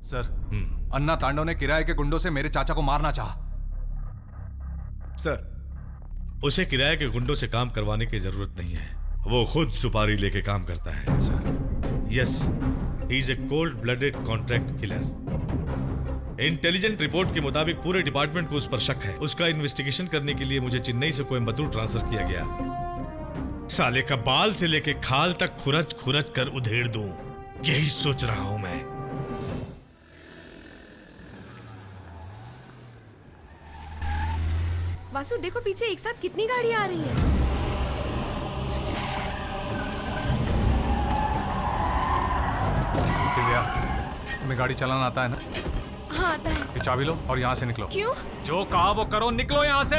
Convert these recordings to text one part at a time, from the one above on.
Sir, अन्ना तांडव ने किराए के गुंडों से मेरे चाचा को मारना चाहा। सर, उसे किराए के गुंडों से काम करवाने की जरूरत नहीं है, वो खुद सुपारी लेके काम करता है। Sir, yes, he is a cold blooded contract killer. Intelligent report के मुताबिक पूरे डिपार्टमेंट को उस पर शक है। उसका इन्वेस्टिगेशन करने के लिए मुझे चेन्नई से कोयम्बतूर ट्रांसफर किया गया। साले का बाल से लेके खाल तक खुरच खुरच कर उधेड़ दूं, यही सोच रहा हूं मैं। वासु देखो पीछे एक साथ कितनी गाड़ियां आ रही हैं। दिव्या, तुम्हें गाड़ी चलाना आता है ना? हाँ आता है। ये चाबी लो और यहाँ से निकलो। क्यों? जो कहा वो करो, निकलो यहाँ से।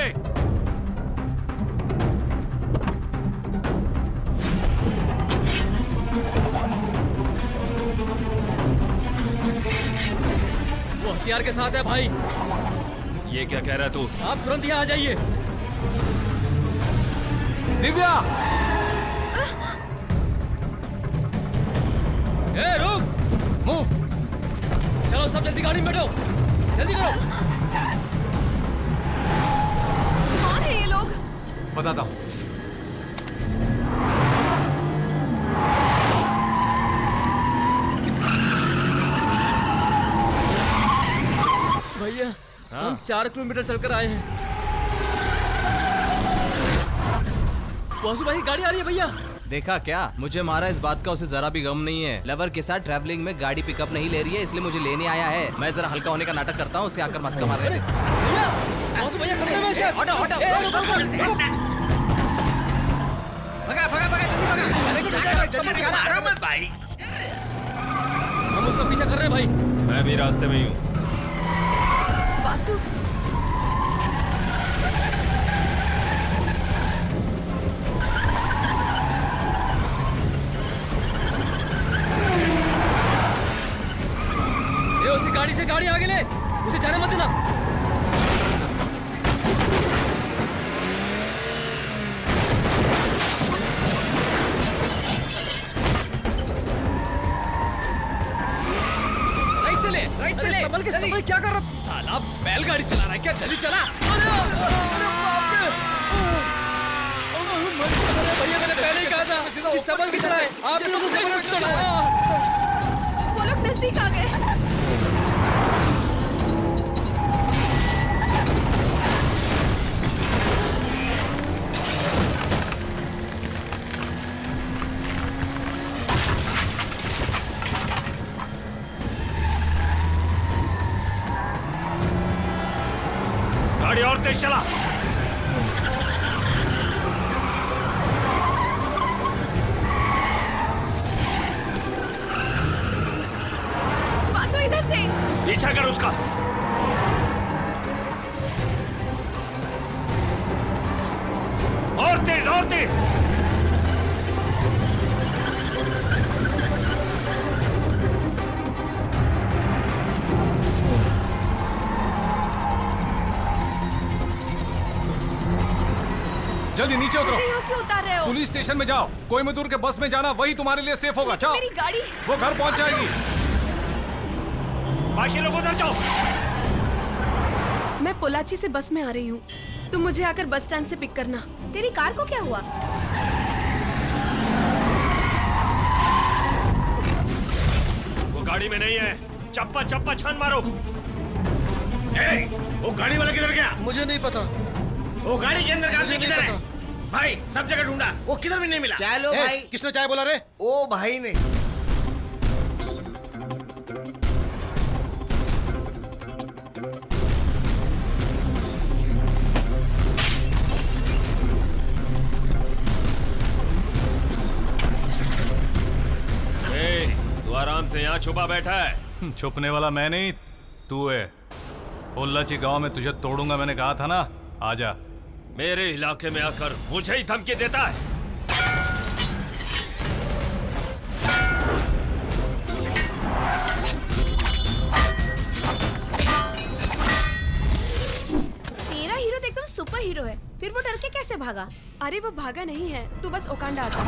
वो हथियार के साथ है भाई। ये क्या कह रहा है तू? आप तुरंत यहाँ आ जाइए। दिव्या! ए रुक! मूव! चलो सब जल्दी गाड़ी में बैठो, जल्दी करो। कौन है ये लोग? बताता हूँ। भैया हम 4 किलोमीटर चलकर आए हैं। वासु भाई गाड़ी आ रही है भैया। देखा क्या? मुझे मारा इस बात का उसे जरा भी गम नहीं है। लवर के साथ ट्रैवलिंग में गाड़ी पिकअप नहीं ले रही है, इसलिए मुझे लेने आया है। मैं जरा हल्का होने का नाटक करता हूँ, उसे आकर मस्का मार रहे थे। भैया, वासु भैया खतरे में है। हटो हटो, भगा भगा भगा, जल्दी भगा, जल्दी भगा मत भाई। हम उसका पीछा कर रहे हैं भाई। मैं भी रास्ते में ही हूँ। वासु ये उसी गाड़ी से गाड़ी आगे ले, उसे जाने मत देना। राइट से ले। संभल के, संभल, क्या कर रहा? साला बैलगाड़ी चला रहा है क्या? जल्दी चला। अरे बाप रे! भैया मैंने पहले ही कहा था कि संभल के चलाएं। आप लोगों से वो लोग नजदीक आ गए। गाड़ी और तेज चला। वासु इधर से। पीछा कर उसका। और तेज, और तेज। जल्दी नीचे उतरो। मुझे यहाँ क्यों उतार रहे हो? पुलिस स्टेशन में जाओ। कोयम्बतूर के बस में जाना, वही तुम्हारे लिए सेफ होगा। जाओ, मेरी गाड़ी। वो घर पहुंच जाएगी। बाकी लोग उधर जाओ। मैं पोलाची से बस में आ रही हूँ, तुम मुझे आकर बस स्टैंड से पिक करना। तेरी कार को क्या हुआ? वो गाड़ी में नहीं है। चप्पा चप्पा छान मारो। वो गाड़ी वाला किधर गया? मुझे नहीं पता। वो गाड़ी के अंदर का आदमी किधर है? भाई सब जगह ढूंढा, वो किधर भी नहीं मिला। चाय लो भाई। किसने चाय बोला रे? ओ भाई ने। तू आराम से यहाँ छुपा बैठा है। छुपने वाला मैं नहीं, तू है। पोल्लाची गांव में तुझे तोड़ूंगा, मैंने कहा था ना। आजा। मेरे इलाके में आकर मुझे ही धमकी देता है। तेरा हीरो तो एकदम सुपर हीरो है, फिर वो डर के कैसे भागा? अरे वो भागा नहीं है, तू बस ओकांडा आ जा।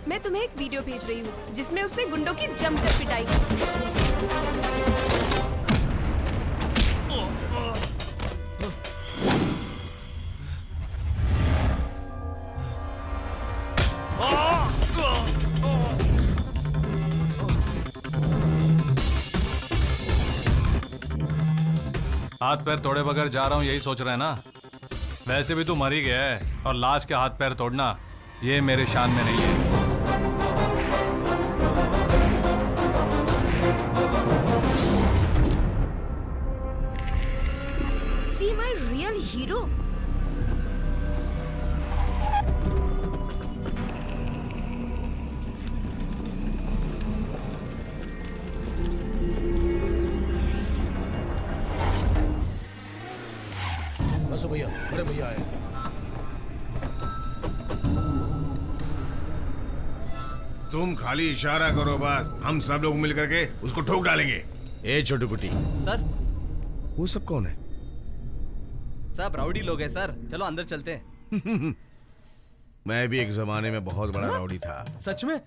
मैं तुम्हें एक वीडियो भेज रही हूँ जिसमें उसने गुंडों की जमकर पिटाई की। हाथ पैर तोड़े बगैर जा रहा हूँ यही सोच रहे हैं ना? वैसे भी तू मर ही गया है और लाश के हाथ पैर तोड़ना ये मेरे शान में नहीं है। See my real hero? बसो भैया, बड़े भैया आए। तुम खाली इशारा करो बस, हम सब लोग मिल करके उसको ठोक डालेंगे। ए छोटू कुटी, सर वो सब कौन है? सब राउडी लोग हैं सर, चलो अंदर चलते हैं। मैं भी एक जमाने में बहुत बड़ा राउडी था। सच में?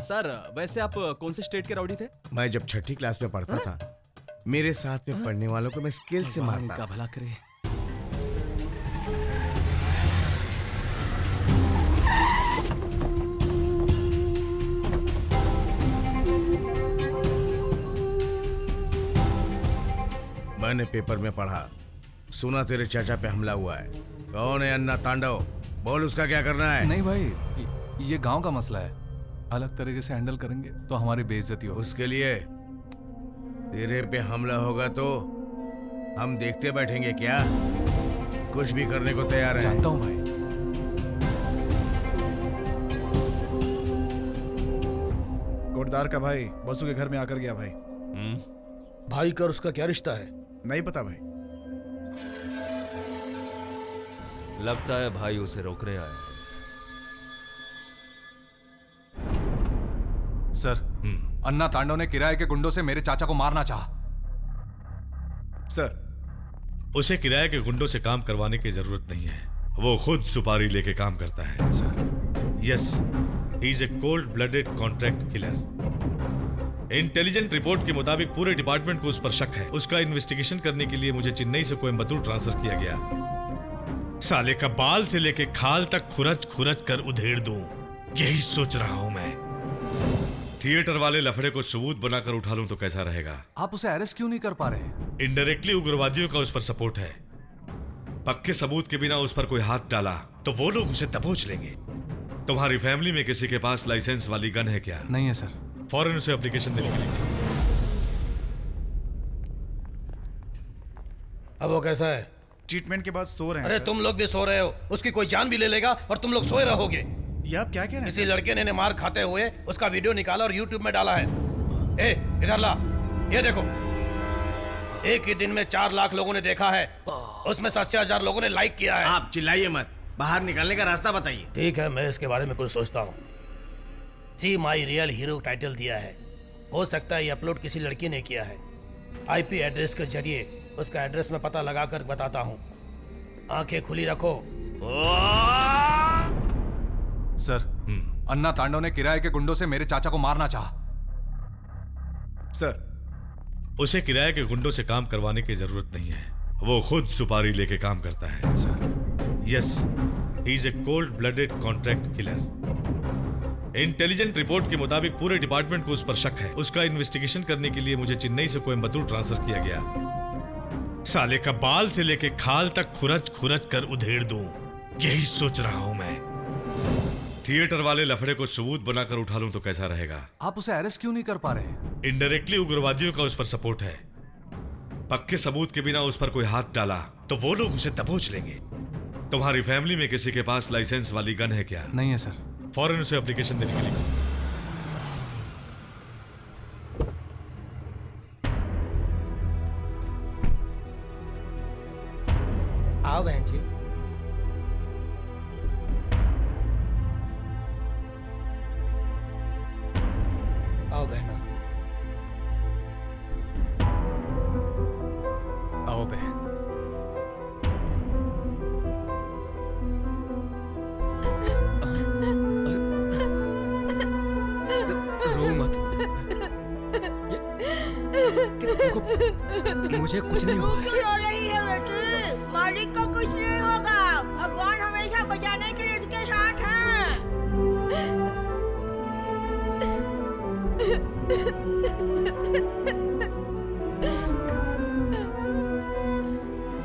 सर वैसे आप कौन से स्टेट के राउडी थे? मैं जब छठी क्लास में पढ़ता था, मेरे साथ में पढ़ने वालों को मैं स्केल से मारता का था। भला करे। मैंने पेपर में पढ़ा, सुना तेरे चाचा पे हमला हुआ है। कौन है अन्ना तांडव? बोल उसका क्या करना है? नहीं भाई, ये गांव का मसला है, अलग तरीके से हैंडल करेंगे तो हमारी बेइज्जती होगी। उसके लिए तेरे पे हमला होगा तो हम देखते बैठेंगे क्या? कुछ भी करने को तैयार है। जानता हूँ भाई। कोटदार का भाई बसु के घर में आकर गया भाई। भाई का और उसका क्या रिश्ता है? नहीं पता भाई। लगता है भाई उसे रोक रहा है। सर, अन्ना तांडव ने किराए के गुंडों से मेरे चाचा को मारना चाहा। सर, उसे किराए के गुंडों से काम करवाने की जरूरत नहीं है, वो खुद सुपारी लेके काम करता है sir. Yes, he is a cold blooded contract killer. Intelligent report के मुताबिक पूरे डिपार्टमेंट को उस पर शक है। उसका इन्वेस्टिगेशन करने के लिए मुझे चेन्नई से कोयम्बतूर ट्रांसफर किया गया। साले का बाल से लेके खाल तक खुरच खुरच कर उधेड़ दूं, यही सोच रहा हूं मैं। थिएटर वाले लफड़े को सबूत बनाकर उठा लूं तो कैसा रहेगा? आप उसे अरेस्ट क्यों नहीं कर पा रहे? इनडायरेक्टली उग्रवादियों का उस पर सपोर्ट है। पक्के सबूत के बिना उस पर कोई हाथ डाला तो वो लोग उसे दबोच लेंगे। तुम्हारी फैमिली में किसी के पास लाइसेंस वाली गन है क्या? नहीं है सर। फौरन उसे एप्लीकेशन देने के लिए। अब वो कैसा है? ट्रीटमेंट के बाद सो रहे हैं अरे सर। तुम लोग भी सो रहे हो, उसकी कोई जान भी ले लेगा और तुम लोग सोए रहोगे। ये आप क्या कह रहे हैं? किसी लड़के ने मार खाते हुए उसका वीडियो निकाला और YouTube में डाला है। ए, इधर ला, ये देखो। एक ही दिन में 4 लाख लोगों ने देखा है, उसमें 80,000 लोगों ने लाइक किया है। आप चिल्लाइए मत, बाहर निकलने का रास्ता बताइए। ठीक है, मैं इसके बारे में कुछ सोचता हूँ। सी माई रियल हीरो टाइटल दिया है। हो सकता है ये अपलोड किसी लड़की ने किया है। IP एड्रेस के जरिए उसका एड्रेस मैं पता लगा कर बताता हूँ। आंखें खुली रखो। सर, अन्ना तांडव ने किराए के गुंडों से मेरे चाचा को मारना चाहा। सर, उसे किराए के गुंडों से काम करवाने की जरूरत नहीं है, वो खुद सुपारी लेके काम करता है sir. Yes, he is a cold blooded contract killer. Intelligent report के मुताबिक पूरे डिपार्टमेंट को उस पर शक है। उसका इन्वेस्टिगेशन करने के लिए मुझे चेन्नई से कोयम्बतूर ट्रांसफर किया गया। साले का बाल से लेके खाल तक खुरच खुरच कर उधेड़ दूं, यही सोच रहा हूं मैं। थिएटर वाले लफड़े को सबूत बनाकर उठा लूं तो कैसा रहेगा? आप उसे अरेस्ट क्यों नहीं कर पा रहे? इनडायरेक्टली उग्रवादियों का उस पर सपोर्ट है। पक्के सबूत के बिना उस पर कोई हाथ डाला तो वो लोग उसे दबोच लेंगे। तुम्हारी फैमिली में किसी के पास लाइसेंस वाली गन है क्या? नहीं है सर। फौरन उसे एप्लीकेशन देने के लिए कहो। आओ बहन जी। आओ बहना। आओ बहन। मुझे कुछ नहीं हुआ। क्यों रो रही है बेटी? मालिक को कुछ नहीं होगा। भगवान हमेशा बचाने के लिए उसके साथ हैं।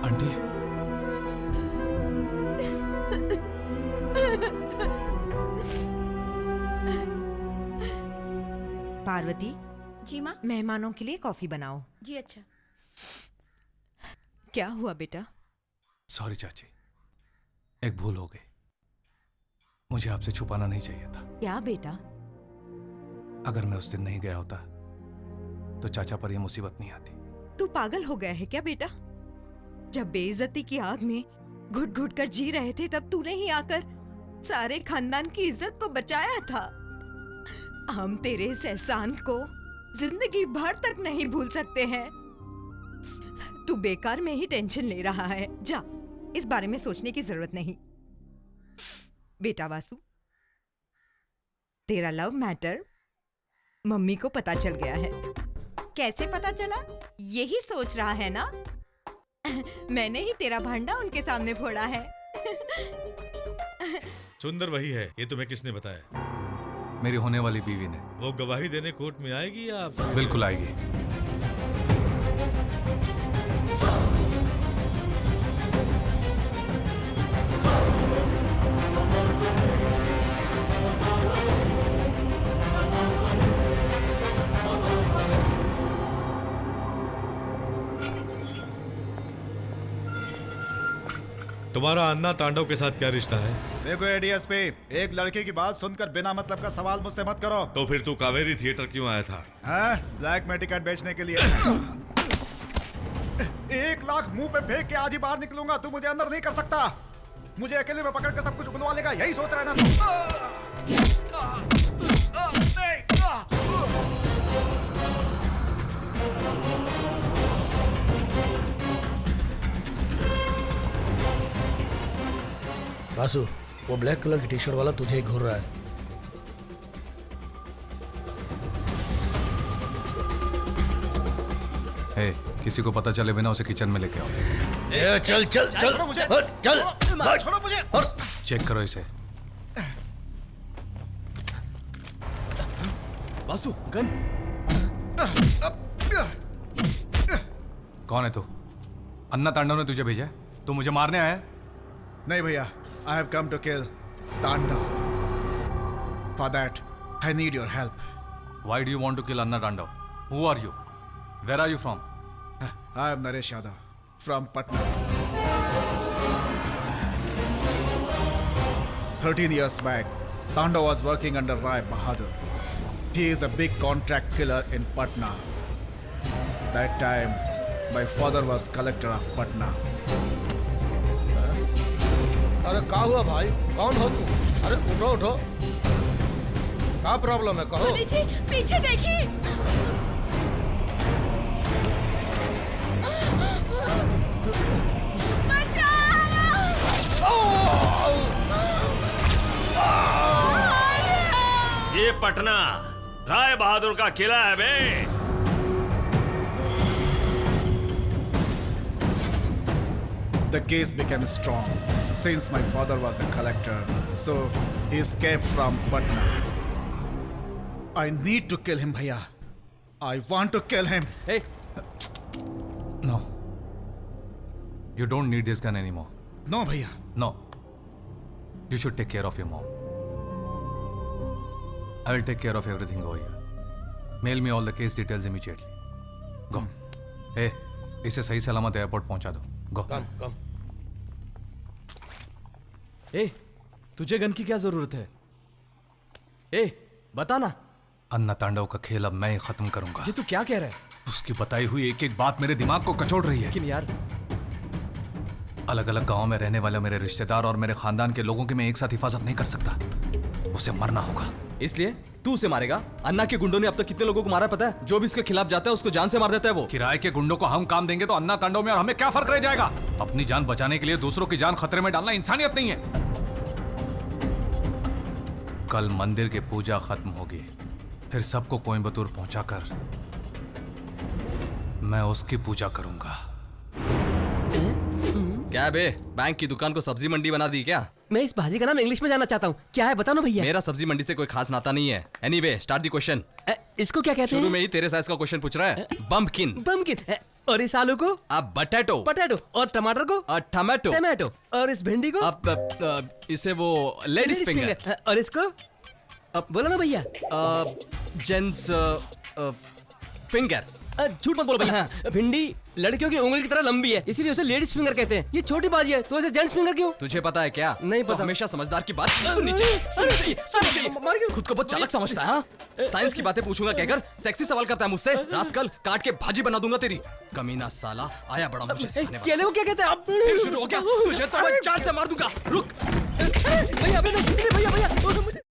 आंटी, पार्वती, जी माँ। मेहमानों के लिए कॉफी बनाओ। जी अच्छा। क्या हुआ बेटा? सॉरी चाची, एक भूल हो गई। मुझे आपसे छुपाना नहीं चाहिए था। क्या बेटा? अगर मैं उस दिन नहीं गया होता तो चाचा पर यह मुसीबत नहीं आती। तू पागल हो गया है क्या बेटा? जब बेइज्जती की आग में घुट घुट कर जी रहे थे तब तूने ही आकर सारे खानदान की इज्जत को बचाया था। हम तेरे इस एहसान को जिंदगी भर तक नहीं भूल सकते हैं। तू बेकार में ही टेंशन ले रहा है। जा, इस बारे में सोचने की जरूरत नहीं। बेटा वासु, तेरा लव मैटर मम्मी को पता चल गया है। कैसे पता चला यही सोच रहा है ना? मैंने ही तेरा भांडा उनके सामने फोड़ा है। सुंदर वही है, ये तुम्हें किसने बताया? मेरी होने वाली बीवी ने। वो गवाही देने कोर्ट में आएगी या बिल्कुल आएगी। तुम्हारा अन्ना तांडव के साथ क्या रिश्ता है? देखो एडीएसपी, एक लड़के की बात सुनकर बिना मतलब का सवाल मुझसे मत करो। तो फिर तू कावेरी थिएटर क्यों आया था? हाँ, ब्लैक में टिकट बेचने के लिए। 1 लाख मुंह पे फेंक के आज ही बाहर निकलूंगा। तू मुझे अंदर नहीं कर सकता। मुझे अकेले में पकड़ कर सब कुछ उगलवा लेगा, यही सोच रहा है ना वासु, वो ब्लैक कलर की टी शर्ट वाला तुझे ही घूर रहा है। हे, किसी को पता चले बिना उसे किचन में लेके आओ। ए, चल चल चल छोड़ो मुझे। चल छोड़ो मुझे। चेक करो इसे। वासु, गन। कौन है तू? अन्ना तांडव ने तुझे भेजा है? तू मुझे मारने आया है? नहीं भैया, I have come to kill Tandav. For that, I need your help. Why do you want to kill Anna Tandav? Who are you? Where are you from? I am Naresh Yadav from Patna. 13 years back, Tandav was working under Rai Bahadur. He is a big contract killer in Patna. That time, my father was collector of Patna. अरे क्या हुआ भाई? कौन हो तू? अरे उठो उठो, क्या प्रॉब्लम है कहो। जी, पीछे देखिए। ये पटना राय बहादुर का किला है बे। The case became strong since my father was the collector, so he escaped from Patna. I need to kill him, bhaiya. I want to kill him. Hey, No. You don't need this gun anymore. No, bhaiya. No. You should take care of your mom. I will take care of everything over here. Mail me all the case details immediately. Go. Hey, इसे सही सलामत airport पहुंचा दो. Go. कम कम। ए, तुझे gun की क्या जरूरत है? ए, बता ना। अन्ना तांडव का खेल अब मैं ही खत्म करूंगा। ये तू क्या कह रहा है? उसकी बताई हुई एक एक बात मेरे दिमाग को कचोड़ रही है। लेकिन यार, अलग अलग गांव में रहने वाले मेरे रिश्तेदार और मेरे खानदान के लोगों की मैं एक साथ हिफाजत नहीं कर सकता। उसे मरना होगा। इसलिए तू उसे मारेगा? अन्ना के गुंडों ने अब तक कितने लोगों को मारा पता है? जो भी इसके खिलाफ जाता है उसको जान से मार देता है वो। किराए के गुंडों को हम काम देंगे तो अन्ना तांडव में और हमें क्या फर्क रह जाएगा? अपनी जान बचाने के लिए दूसरों की जान खतरे में डालना इंसानियत नहीं है। कल मंदिर की पूजा खत्म होगी, फिर सबको कोयम्बतूर पहुंचाकर मैं उसकी पूजा करूंगा। क्या बे, बैंक की दुकान को सब्जी मंडी बना दी क्या? मैं इस भाजी का नाम इंग्लिश में जानना चाहता हूँ, क्या है बता ना भैया। मेरा सब्जी मंडी से कोई खास नाता नहीं है। Anyway, start the question. इसको क्या कहते हैं? शुरू में ही तेरे साइज का क्वेश्चन पूछ रहा है। बम्पकिन। बम्पकिन। और इस आलू को? अब बटेटो। पटेटो। और टमाटर को? टमाटो। टमाटो। और इस भिंडी को? अब इसे वो लेडीज फिंगर। और इसको? अब बोलो ना भैया। Gents finger. झूठ मत बोलो भैया। भिंडी लड़कियों की उंगली की तरह लंबी है, इसीलिए उसे लेडीज फिंगर कहते हैं। ये छोटी बाजी है तो इसे जेंट्स फिंगर क्यों? तुझे पता है क्या? नहीं तो पता। हमेशा समझदार की बात सुननी चाहिए, सुननी चाहिए, सुननी चाहिए। खुद को बहुत चालाक समझता है। हाँ? साइंस की बातें पूछूंगा कहकर सेक्सी सवाल करता है मुझसे। रास्कल, काट के भाजी बना दूंगा तेरी। कमीना साला आया बड़ा मुझे सिखाने वाला। केले को क्या कहते हैं? फिर शुरू हो गया। तुझे तो मैं जान से मार दूंगा। रुक भैया भैया भैया।